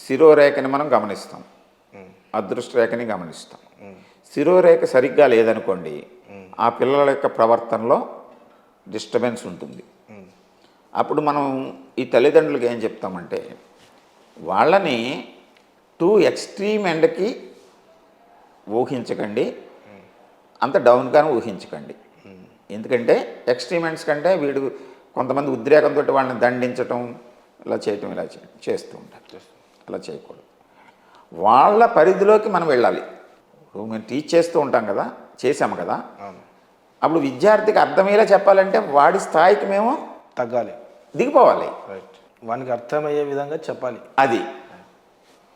శిరోరేఖని మనం గమనిస్తాం, అదృష్ట రేఖని గమనిస్తాం. శిరోరేఖ సరిగ్గా లేదనుకోండి, ఆ పిల్లల యొక్క ప్రవర్తనలో డిస్టర్బెన్స్ ఉంటుంది. అప్పుడు మనం ఈ తల్లిదండ్రులకు ఏం చెప్తామంటే, వాళ్ళని టూ ఎక్స్ట్రీమ్ ఎండ్కి ఊహించకండి, అంత డౌన్గానే ఊహించకండి. ఎందుకంటే ఎక్స్ట్రీమ్ ఎండ్స్ కంటే వీడు కొంతమంది ఉద్రేకంతో వాళ్ళని దండించటం, ఇలా చేయటం చేస్తూ ఉంటారు. అలా చేయకూడదు. వాళ్ళ పరిధిలోకి మనం వెళ్ళాలి. ఇప్పుడు మేము టీచ్ చేస్తూ ఉంటాం కదా, చేసాము కదా, అప్పుడు విద్యార్థికి అర్థమయ్యేలా చెప్పాలంటే వాడి స్థాయికి మేము తగ్గాలి, దిగిపోవాలి. రైట్, వానికి అర్థమయ్యే విధంగా చెప్పాలి. అది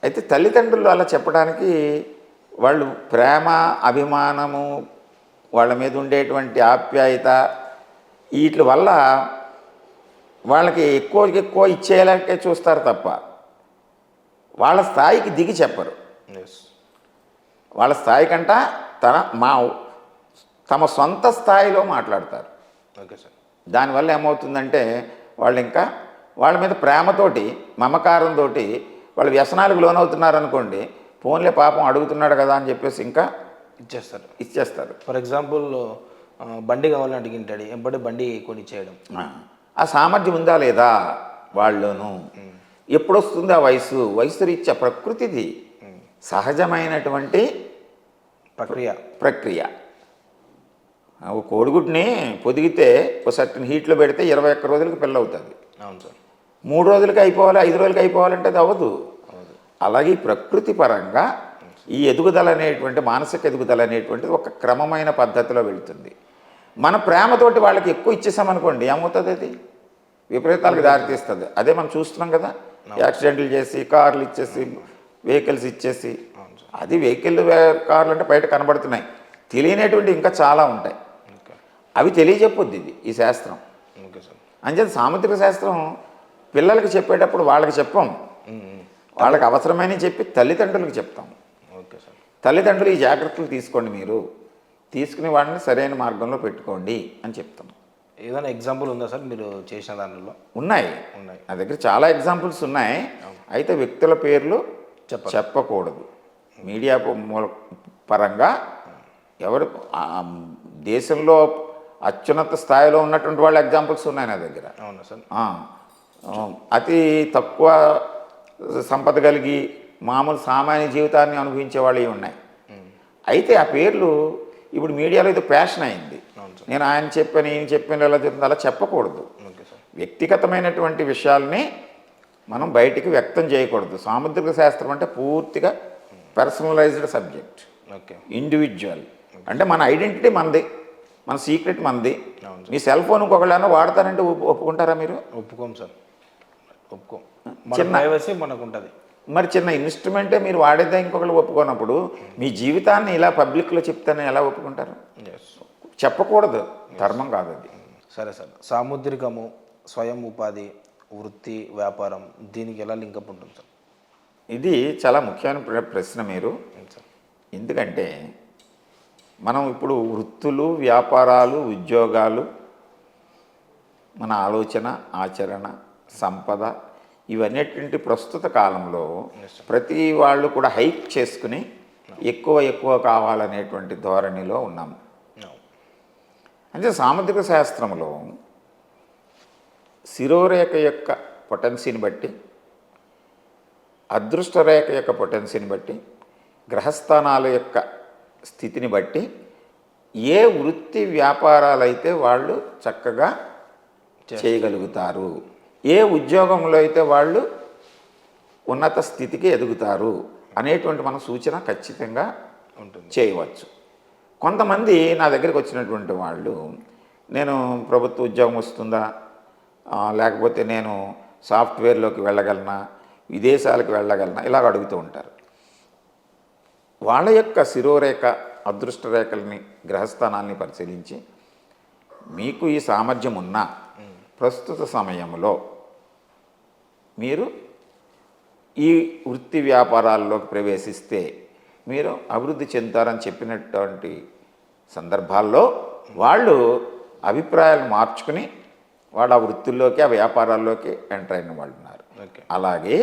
అయితే తల్లిదండ్రులు అలా చెప్పడానికి వాళ్ళు ప్రేమ, అభిమానము, వాళ్ళ మీద ఉండేటువంటి ఆప్యాయత, వీటి వల్ల వాళ్ళకి ఎక్కువ ఇచ్చేయాలకే చూస్తారు తప్ప వాళ్ళ స్థాయికి దిగి చెప్పరు. వాళ్ళ స్థాయి కంట తమ సొంత స్థాయిలో మాట్లాడతారు. Okay sir. దానివల్ల ఏమవుతుందంటే వాళ్ళు ఇంకా వాళ్ళ మీద ప్రేమతోటి, మమకారంతో వాళ్ళు వ్యసనాలకు లోనవుతున్నారనుకోండి, ఫోన్లే పాపం అడుగుతున్నాడు కదా అని చెప్పేసి ఇంకా ఇచ్చేస్తారు. ఫర్ ఎగ్జాంపుల్ బండి కావాలని అడిగింటాడు, ఎంబడి బండి కొనిచ్చేయడం. ఆ సామర్థ్యం ఉందా లేదా వాళ్ళలోనూ, ఎప్పుడొస్తుంది ఆ వయసు రీత్యా ప్రకృతిది సహజమైనటువంటి ప్రక్రియ. కోడిగుడ్ని పొదిగితే ఒక సర్టన్ హీట్లో పెడితే 21 రోజులకు పిల్ల అవుతుంది. అవును సార్. 3 రోజులకి అయిపోవాలి, 5 రోజులకి అయిపోవాలంటే అది అవ్వదు. అలాగే ప్రకృతి పరంగా ఈ ఎదుగుదల అనేటువంటి, మానసిక ఎదుగుదల అనేటువంటిది ఒక క్రమమైన పద్ధతిలో వెళుతుంది. మన ప్రేమతోటి వాళ్ళకి ఎక్కువ ఇచ్చేసామనుకోండి, ఏమవుతుంది, అది విపరీతాలకు దారితీస్తుంది. అదే మనం చూస్తున్నాం కదా, యాక్సిడెంట్లు చేసి, కార్లు ఇచ్చేసి, వెహికల్స్ ఇచ్చేసి. అది కార్లు అంటే బయట కనబడుతున్నాయి, తెలియనటువంటి ఇంకా చాలా ఉంటాయి. అవి తెలియజెప్పొద్ది ఈ శాస్త్రం. అంచేత సాముద్రిక శాస్త్రం పిల్లలకి చెప్పేటప్పుడు వాళ్ళకి చెప్పాం, వాళ్ళకి అవసరమైన చెప్పి తల్లిదండ్రులకు చెప్తాం. తల్లిదండ్రులు ఈ జాగ్రత్తలు తీసుకోండి, మీరు తీసుకుని వాడిని సరైన మార్గంలో పెట్టుకోండి అని చెప్తాం. ఏదైనా ఎగ్జాంపుల్ ఉందా సార్ మీరు చేసిన దానిలో? ఉన్నాయి, నా దగ్గర చాలా ఎగ్జాంపుల్స్ ఉన్నాయి. అయితే వ్యక్తుల పేర్లు చెప్పకూడదు. మీడియా పరంగా ఎవరు దేశంలో అత్యున్నత స్థాయిలో ఉన్నటువంటి వాళ్ళ ఎగ్జాంపుల్స్ ఉన్నాయి నా దగ్గర. అవునా సార్? అతి తక్కువ సంపద కలిగి మామూలు సామాన్య జీవితాన్ని అనుభవించే వాళ్ళు ఉన్నాయి. అయితే ఆ పేర్లు ఇప్పుడు మీడియాలో ఇది ప్యాషన్ అయింది. నేను ఆయన చెప్పాను, ఈయన చెప్పాను, ఎలా చెప్తుంది, అలా చెప్పకూడదు. వ్యక్తిగతమైనటువంటి విషయాల్ని మనం బయటికి వ్యక్తం చేయకూడదు. సాముద్రిక శాస్త్రం అంటే పూర్తిగా పర్సనలైజ్డ్ సబ్జెక్ట్, ఇండివిజువల్. అంటే మన ఐడెంటిటీ మనది, మన సీక్రెట్ మనది. మీ సెల్ ఫోన్ ఇంకొకళ్ళైనా వాడతారంటే ఒప్పుకుంటారా మీరు? ఒప్పుకోం సార్, ఒప్పుకోం. చిన్న మనకు ఉంటుంది. మరి చిన్న ఇన్స్ట్రుమెంటే మీరు వాడేదా ఇంకొకళ్ళు ఒప్పుకోనప్పుడు మీ జీవితాన్ని ఇలా పబ్లిక్లో చెప్తానే ఎలా ఒప్పుకుంటారు? చెప్పకూడదు, ధర్మం కాదు అది. సరే సార్, సాముద్రికము, స్వయం ఉపాధి, వృత్తి, వ్యాపారం, దీనికి ఎలా లింకప్ ఉంటుంది సార్? ఇది చాలా ముఖ్యమైన ప్రశ్న మీరు. ఎందుకంటే మనం ఇప్పుడు వృత్తులు, వ్యాపారాలు, ఉద్యోగాలు, మన ఆలోచన, ఆచరణ, సంపద, ఇవన్నిటి ప్రస్తుత కాలంలో ప్రతి వాళ్ళు కూడా హైక్ చేసుకుని ఎక్కువ కావాలనేటువంటి ధోరణిలో ఉన్నాము. అంటే సాముద్రిక శాస్త్రంలో శిరోరేఖ యొక్క పొటెన్సీని బట్టి, అదృష్ట రేఖ యొక్క పొటెన్సీని బట్టి, గ్రహస్థానాల యొక్క స్థితిని బట్టి ఏ వృత్తి వ్యాపారాలైతే వాళ్ళు చక్కగా చేయగలుగుతారు, ఏ ఉద్యోగంలో అయితే వాళ్ళు ఉన్నత స్థితికి ఎదుగుతారు అనేటువంటి మన సూచన ఖచ్చితంగా చేయవచ్చు. కొంతమంది నా దగ్గరికి వచ్చినటువంటి వాళ్ళు, నేను ప్రభుత్వ ఉద్యోగం వస్తుందా, లేకపోతే నేను సాఫ్ట్వేర్లోకి వెళ్ళగలనా, విదేశాలకు వెళ్ళగలనా, ఇలాగ అడుగుతూ ఉంటారు. వాళ్ళ యొక్క శిరోరేఖ, అదృష్ట రేఖల్ని, గ్రహస్థానాల్ని పరిశీలించి మీకు ఈ సామర్థ్యం ఉన్నా ప్రస్తుత సమయంలో మీరు ఈ వృత్తి వ్యాపారాల్లోకి ప్రవేశిస్తే మీరు అభివృద్ధి చెందుతారని చెప్పినటువంటి సందర్భాల్లో వాళ్ళు అభిప్రాయాలు మార్చుకుని వాళ్ళు ఆ వృత్తుల్లోకి, ఆ వ్యాపారాల్లోకి ఎంటర్ అయిన వాళ్ళు ఉన్నారు. అలాగే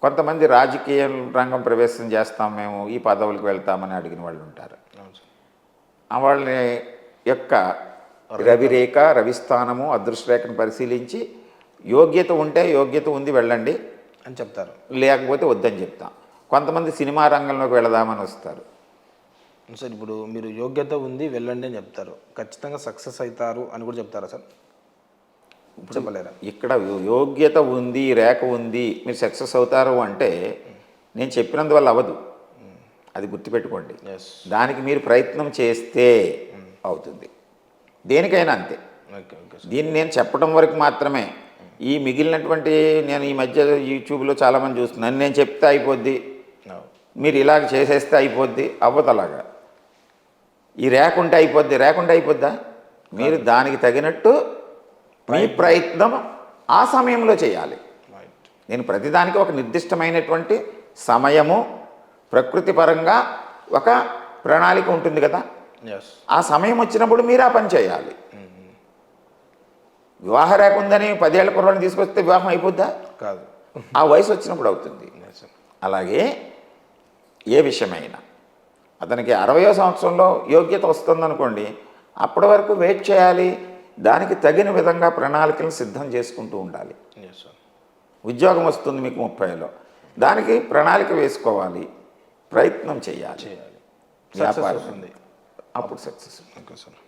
కొంతమంది రాజకీయ రంగం ప్రవేశం చేస్తాం మేము ఈ పదవులకు వెళ్తామని అడిగిన వాళ్ళు ఉంటారు. అవును సార్. ఆ వాళ్ళని యొక్క రవిరేఖ రవిస్థానము అదృష్టరేఖను పరిశీలించి యోగ్యత ఉంటే యోగ్యత ఉంది వెళ్ళండి అని చెప్తారు. లేకపోతే వద్దని చెప్తాం. కొంతమంది సినిమా రంగంలోకి వెళదామని వస్తారు. సార్ ఇప్పుడు మీరు యోగ్యత ఉంది వెళ్ళండి అని చెప్తారు, ఖచ్చితంగా సక్సెస్ అవుతారు అని కూడా చెప్తారా సార్? చెప్పలేరా? ఇక్కడ యోగ్యత ఉంది రేఖ ఉంది మీరు సక్సెస్ అవుతారు అంటే నేను చెప్పినందువల్ల అవ్వదు, అది గుర్తుపెట్టుకోండి. ఎస్. దానికి మీరు ప్రయత్నం చేస్తే అవుతుంది, దేనికైనా అంతే. Okay okay sir. దీన్ని నేను చెప్పడం వరకు మాత్రమే. ఈ మిగిలినటువంటి నేను ఈ మధ్య యూట్యూబ్లో చాలామంది చూస్తున్నాను, నేను చెప్తే అయిపోద్ది, మీరు ఇలాగ చేసేస్తే అయిపోద్ది, అవ్వదు అలాగా. ఈ రేఖ ఉంటే అయిపోద్ది, రేఖ ఉంటే అయిపోద్దా? మీరు దానికి తగినట్టు మీ ప్రయత్నం ఆ సమయంలో చేయాలి. రైట్. నేను ప్రతిదానికి ఒక నిర్దిష్టమైనటువంటి సమయము ప్రకృతి పరంగా ఒక ప్రణాళిక ఉంటుంది కదా, ఎస్. ఆ సమయం వచ్చినప్పుడు మీరు ఆ పని చేయాలి. వివాహ రేఖ ఉందని 10 ఏళ్ల కుర్రాడిని తీసుకొస్తే వివాహం అయిపోద్దా? కాదు. ఆ వయసు వచ్చినప్పుడు అవుతుంది. Yes sir. అలాగే ఏ విషయమైనా అతనికి 60వ సంవత్సరంలో యోగ్యత వస్తుందనుకోండి, అప్పటి వరకు వెయిట్ చేయాలి. దానికి తగిన విధంగా ప్రణాళికలను సిద్ధం చేసుకుంటూ ఉండాలి. Yes sir. ఉద్యోగం వస్తుంది మీకు 30లో, దానికి ప్రణాళిక వేసుకోవాలి, ప్రయత్నం చేయాలి. చేయాలి. వ్యాపారం వస్తుంది అప్పుడు సక్సెస్. Okay sir.